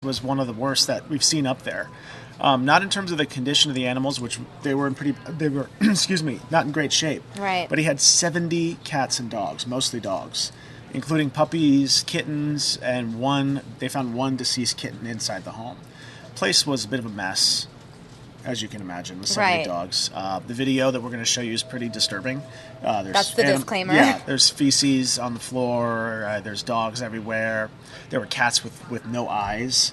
was one of the worst that we've seen up there. Not in terms of the condition of the animals, which they were excuse me, not in great shape. Right. But he had 70 cats and dogs, mostly dogs, including puppies, kittens, and they found one deceased kitten inside the home. The place was a bit of a mess, as you can imagine, with 70 dogs. The video that we're going to show you is pretty disturbing. That's the disclaimer. Yeah, there's feces on the floor. There's dogs everywhere. There were cats with no eyes.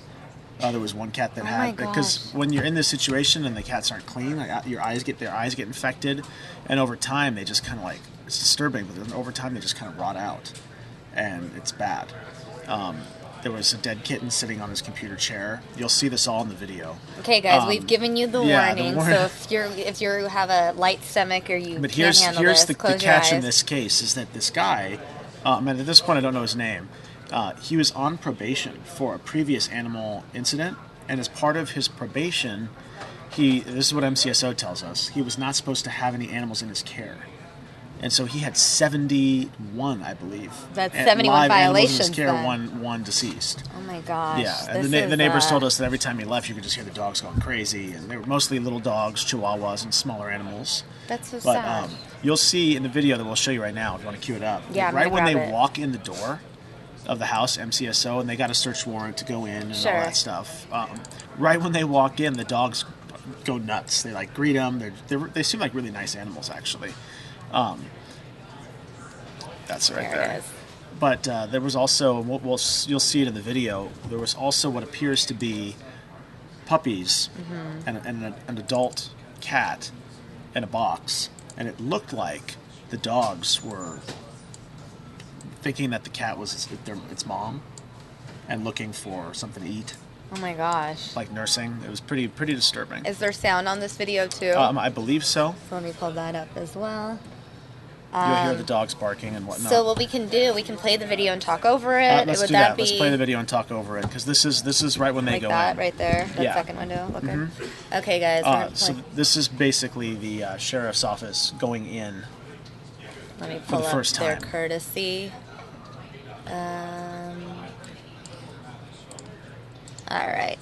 There was one cat that had, because when you're in this situation and the cats aren't clean, like, their eyes get infected, and over time they just kind of it's disturbing. But then over time they just kind of rot out, and it's bad. There was a dead kitten sitting on his computer chair. You'll see this all in the video. Okay, guys, we've given you the warning. So if you have a light stomach or you can't handle this, close your eyes. The catch in this case is that this guy, and at this point I don't know his name, he was on probation for a previous animal incident, and as part of his probation, this is what MCSO tells us, he was not supposed to have any animals in his care. And so he had 71, I believe. That's 71 violations. In his care, one deceased. Oh my gosh. Yeah, and the neighbors told us that every time he left, you could just hear the dogs going crazy, and they were mostly little dogs, chihuahuas, and smaller animals. That's so sad. You'll see in the video that we'll show you right now, if you want to cue it up. Yeah, right when they walk in the door of the house, MCSO, and they got a search warrant to go in and all that stuff. Right when they walk in, the dogs go nuts. They greet them. They seem like really nice animals, actually. That's right there. But there was also, you'll see it in the video, there was also what appears to be puppies and an adult cat in a box. And it looked like the dogs were thinking that the cat was its mom and looking for something to eat. Oh my gosh. Like nursing. It was pretty disturbing. Is there sound on this video too? I believe so. So let me pull that up as well. You'll hear the dogs barking and whatnot. So what we can do, we can play the video and talk over it. Let's do that. Let's play the video and talk over it, because this is right when they go in. Like that, right there, that second window. Okay. Okay, guys. So this is basically the sheriff's office going in. Let me pull for the first up their time. courtesy. All right.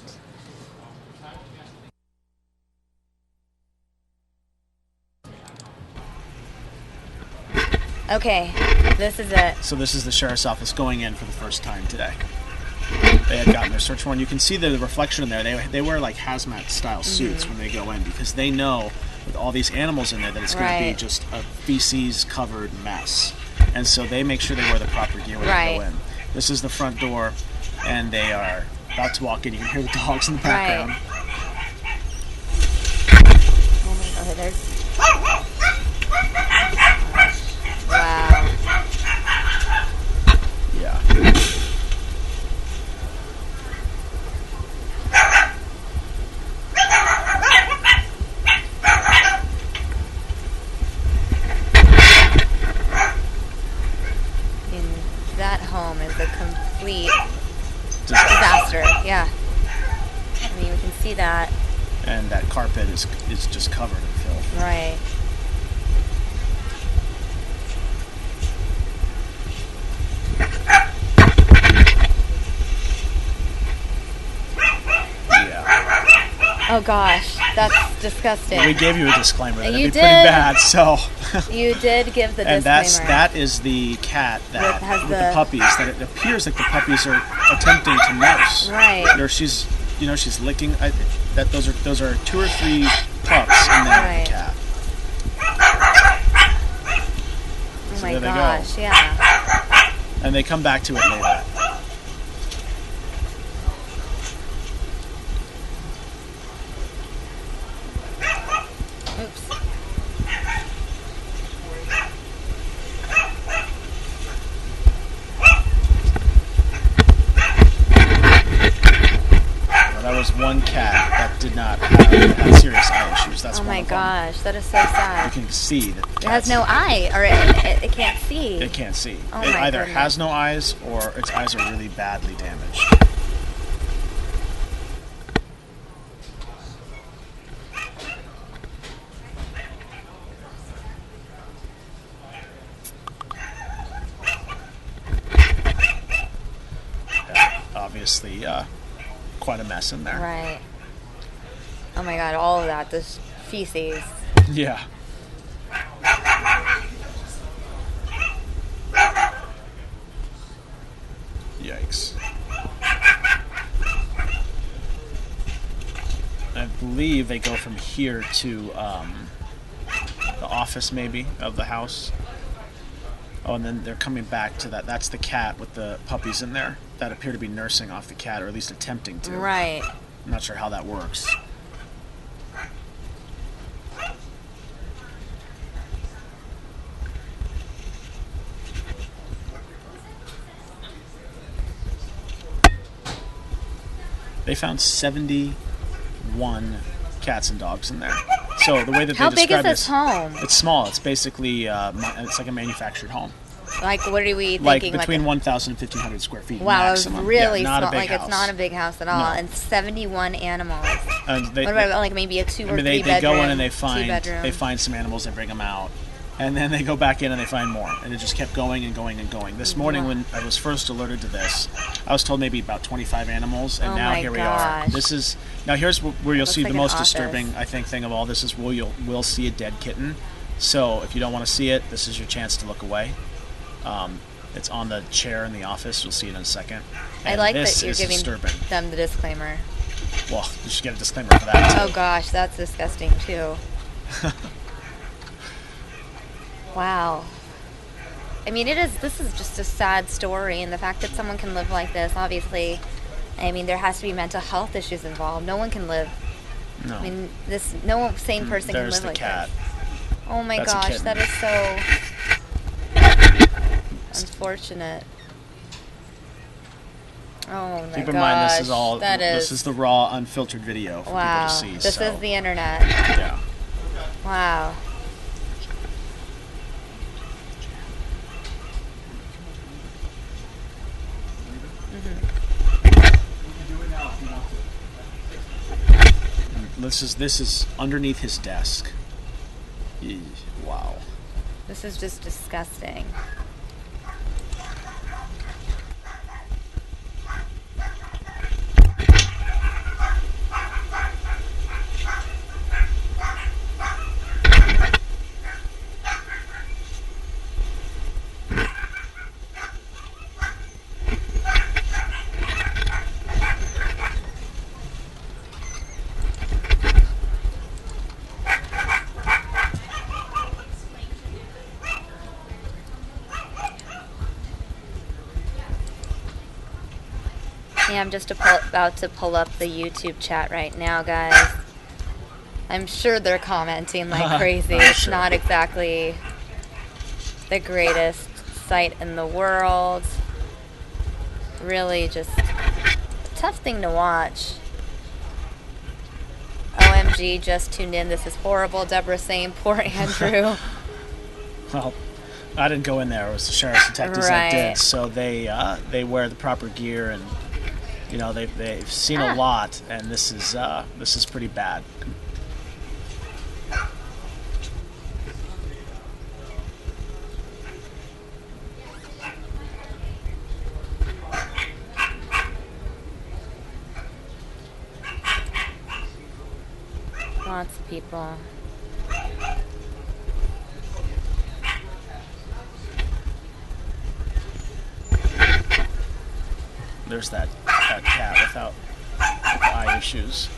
Okay, this is it. So this is the sheriff's office going in for the first time today. They had gotten their search warrant. You can see the reflection in there. They wear like hazmat style suits when they go in, because they know with all these animals in there that it's going to be just a feces covered mess. And so they make sure they wear the proper gear when they go in. This is the front door, and they are about to walk in. You can hear the dogs in the background. Oh my God, there's... Wow. Yeah. And that home is a complete disaster. Yeah. I mean, we can see that. And that carpet is just covered in filth. Right. Oh gosh, that's disgusting. We gave you a disclaimer. That'd be did. Pretty bad. So. You did give the disclaimer. And that is the cat that with the puppies. That it appears like the puppies are attempting to nurse. Right. Or she's licking. Those are 2 or 3 pups in there with the cat. Oh my gosh, yeah. And they come back to it later. Oops. That was one cat that did not have serious eye issues. That's one of them. Oh my gosh, that is so sad. You can see that it has no eye, or it can't see. It can't see. Oh it either has no eyes or its eyes are really badly damaged. Obviously, quite a mess in there. Right. Oh my God, all of that, this feces. Yeah. Yikes. I believe they go from here to the office, maybe, of the house. Oh, and then they're coming back to that. That's the cat with the puppies in there that appear to be nursing off the cat, or at least attempting to. Right. I'm not sure how that works. They found 71 cats and dogs in there. So the way that how they big describe is this home? It's small. It's basically it's like a manufactured home. Like, what are we thinking? Like between 1,000 and 1,500 square feet. Wow, maximum. It's really not small. A big like house. It's not a big house at all, No. and 71 animals. And What about like maybe a 2 or 3 they bedroom? go in and they two-bedroom? find some animals, they bring them out, and then they go back in and they find more, and it just kept going and going and going. This morning when I was first alerted to this, I was told maybe about 25 animals, and now here we are. Here's where you'll see the most disturbing, I think, thing of all this is we'll see a dead kitten. So if you don't want to see it, this is your chance to look away. It's on the chair in the office. You'll see it in a second. And I like that you're giving them the disclaimer. Well, you should get a disclaimer for that, too. Oh gosh, that's disgusting too. Wow. I mean, this is just a sad story, and the fact that someone can live like this, obviously, I mean, there has to be mental health issues involved. No one can live. No. I mean, no sane person can live like cat. this. Oh my gosh, that is so unfortunate. Oh my gosh. Keep in mind, this is the raw, unfiltered video for people to see. This is the internet. Yeah. Wow. This is underneath his desk. Wow. This is just disgusting. Yeah, I'm just about to pull up the YouTube chat right now, guys. I'm sure they're commenting like crazy. It's not exactly the greatest sight in the world. Really just a tough thing to watch. OMG, just tuned in. This is horrible. Deborah saying, poor Andrew. Well, I didn't go in there. It was the sheriff's detectives that did. So they wear the proper gear, and you know they've seen a lot, and this is pretty bad. Lots of people. There's that cat without eye issues.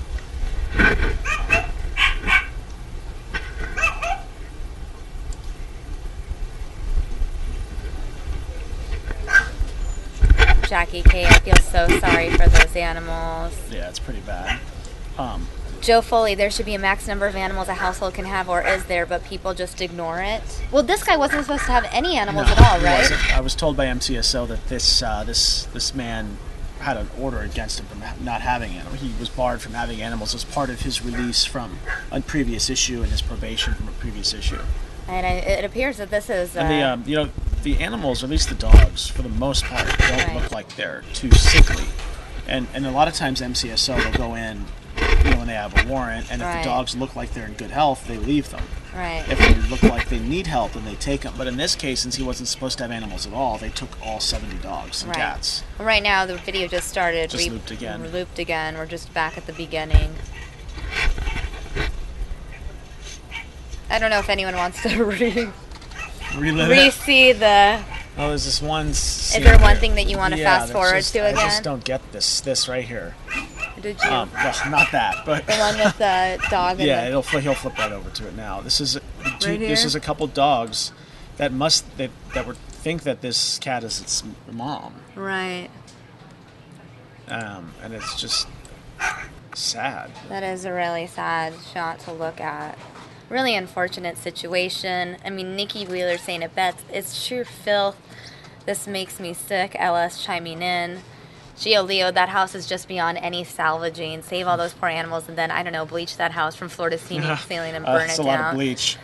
Jackie K, I feel so sorry for those animals. Yeah, it's pretty bad. Joe Foley, there should be a max number of animals a household can have, or is there, but people just ignore it? Well, this guy wasn't supposed to have any animals at all, right? He wasn't. I was told by MCSO that this man had an order against him from not having animals. He was barred from having animals as part of his release from a previous issue and his probation from a previous issue. And it appears that this is... And the animals, or at least the dogs, for the most part, don't look like they're too sickly. And a lot of times MCSO will go in, when they have a warrant, and if the dogs look like they're in good health, they leave them. Right. If they look like they need help, then they take them. But in this case, since he wasn't supposed to have animals at all, they took all 70 dogs and cats. Right now, the video just started. Just looped again. Looped again. We're just back at the beginning. I don't know if anyone wants to re-see the... Oh, there's this one scene. Is there one thing that you want to fast forward to again? I just don't get this right here. Did you? Well, not that, but the one with the dog. Yeah, he'll flip right over to it now. This is this is a couple dogs that think that this cat is its mom. Right. And it's just sad. That is a really sad shot to look at. Really unfortunate situation. I mean, Nikki Wheeler saying it best. It's sheer filth. This makes me sick. LS chiming in. Gio Leo, that house is just beyond any salvaging. Save all those poor animals and then, I don't know, bleach that house from floor to ceiling and burn it down. That's a lot of bleach.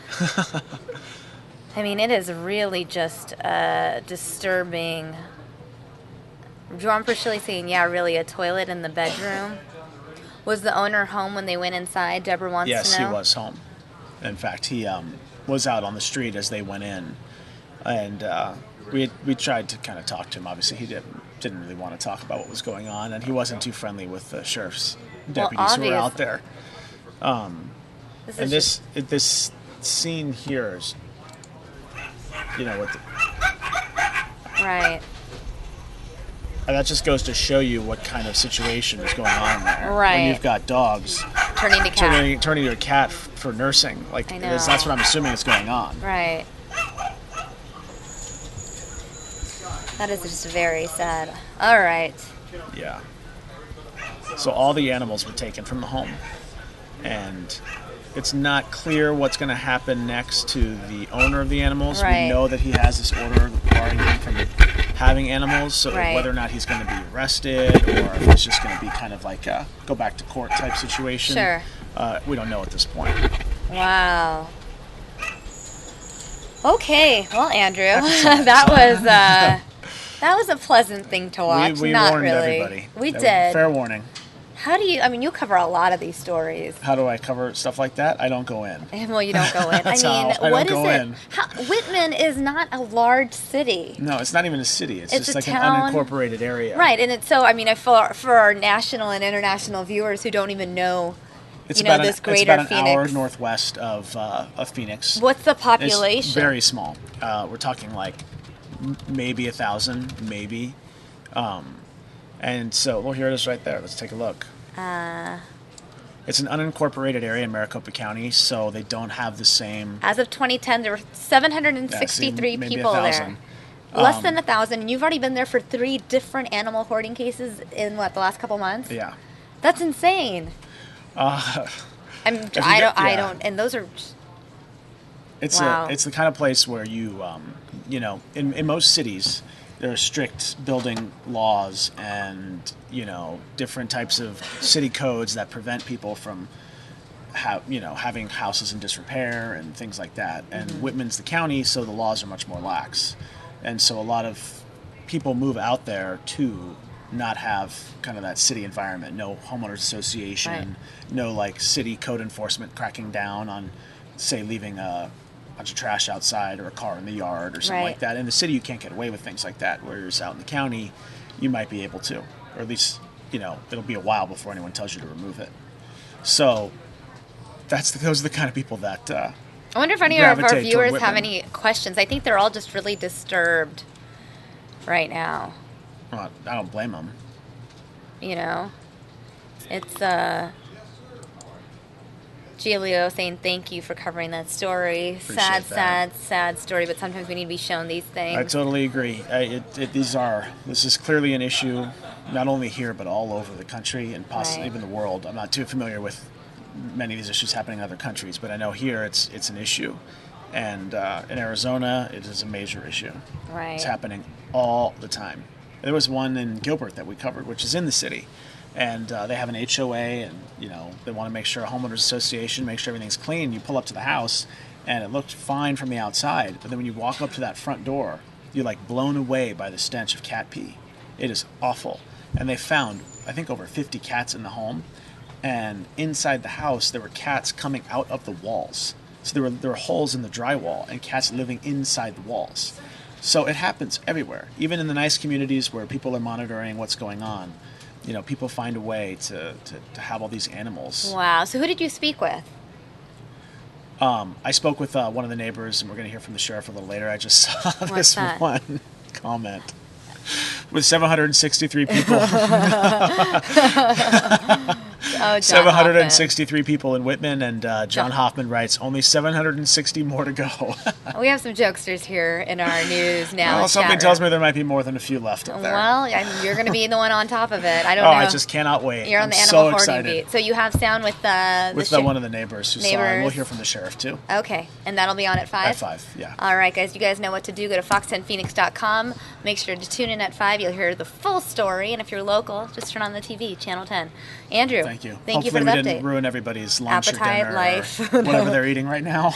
I mean, it is really just disturbing. John Pershilly saying, yeah, really, a toilet in the bedroom. Was the owner home when they went inside? Deborah wants to know. Yes, he was home. In fact, he was out on the street as they went in. And we tried to kind of talk to him. Obviously, he didn't really want to talk about what was going on, and he wasn't too friendly with the sheriff's deputies who were out there. This scene here is, right. And that just goes to show you what kind of situation is going on there. Right. When you've got dogs turning to a cat for nursing. That's what I'm assuming is going on. Right. That is just very sad. All right. Yeah. So all the animals were taken from the home. And it's not clear what's going to happen next to the owner of the animals. Right. We know that he has this order barring him from having animals, so whether or not he's going to be arrested or if it's just going to be kind of like a go back to court type situation. Sure. We don't know at this point. Wow. Okay. Well, Andrew, that was a pleasant thing to watch. We Not warned really. everybody. We did. Fair warning. How do you? I mean, you cover a lot of these stories. How do I cover stuff like that? I don't go in. Well, you don't go in. I don't go in. Whitman is not a large city. No, it's not even a city. It's just like town, an unincorporated area. Right, and it's so. I mean, for our national and international viewers who don't even know, this greater Phoenix. It's about an Phoenix. hour northwest of Phoenix. What's the population? It's very small. We're talking like maybe 1,000, maybe. And so, well, here it is right there. Let's take a look. It's an unincorporated area in Maricopa County, so they don't have the same... As of 2010, there were 763 people there. Less than 1,000, and you've already been there for 3 different animal hoarding cases in, the last couple months? Yeah. That's insane. I don't, and those are... It's the kind of place where you, in most cities... There are strict building laws and, different types of city codes that prevent people from, having houses in disrepair and things like that. And Wittmann's the county, so the laws are much more lax. And so a lot of people move out there to not have kind of that city environment. No homeowners association, no city code enforcement cracking down on, say, leaving a bunch of trash outside or a car in the yard or something like that. In the city, you can't get away with things like that. Whereas out in the county, you might be able to, or at least, it'll be a while before anyone tells you to remove it. So those are the kind of people that I wonder if any of our viewers have any questions. I think they're all just really disturbed right now. Well, I don't blame them. It's Giulio saying thank you for covering that story. Sad story, but sometimes we need to be shown these things. I totally agree. This is clearly an issue, not only here, but all over the country and possibly even the world. I'm not too familiar with many of these issues happening in other countries, but I know here it's an issue. And in Arizona, it is a major issue. Right. It's happening all the time. There was one in Gilbert that we covered, which is in the city. And they have an HOA, and they want to make sure a homeowners association, make sure everything's clean. You pull up to the house, and it looked fine from the outside, but then when you walk up to that front door, you're blown away by the stench of cat pee. It is awful. And they found, I think, over 50 cats in the home, and inside the house there were cats coming out of the walls. So there were holes in the drywall and cats living inside the walls. So it happens everywhere, even in the nice communities where people are monitoring what's going on. People find a way to have all these animals. Wow. So who did you speak with? I spoke with one of the neighbors, and we're going to hear from the sheriff a little later. I just saw this one comment with 763 people. 763 people in Wittmann, and John Hoffman writes, only 760 more to go. We have some jokesters here in our news now. Well, something tells me there might be more than a few left up there. Well, you're going to be the one on top of it. I don't know. I just cannot wait. You're on the animal hoarding beat. So you have sound with one of the neighbors who saw it. We'll hear from the sheriff too. Okay, and that'll be on at 5? At 5, yeah. All right, guys, you guys know what to do. Go to fox10phoenix.com. Make sure to tune in at 5. You'll hear the full story, and if you're local, just turn on the TV, Channel 10. Andrew, thank you. Thank you for the update. We didn't ruin everybody's lunch appetite, or dinner life, or whatever they're eating right now.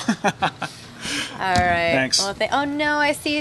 All right. Thanks. Well, oh no, I see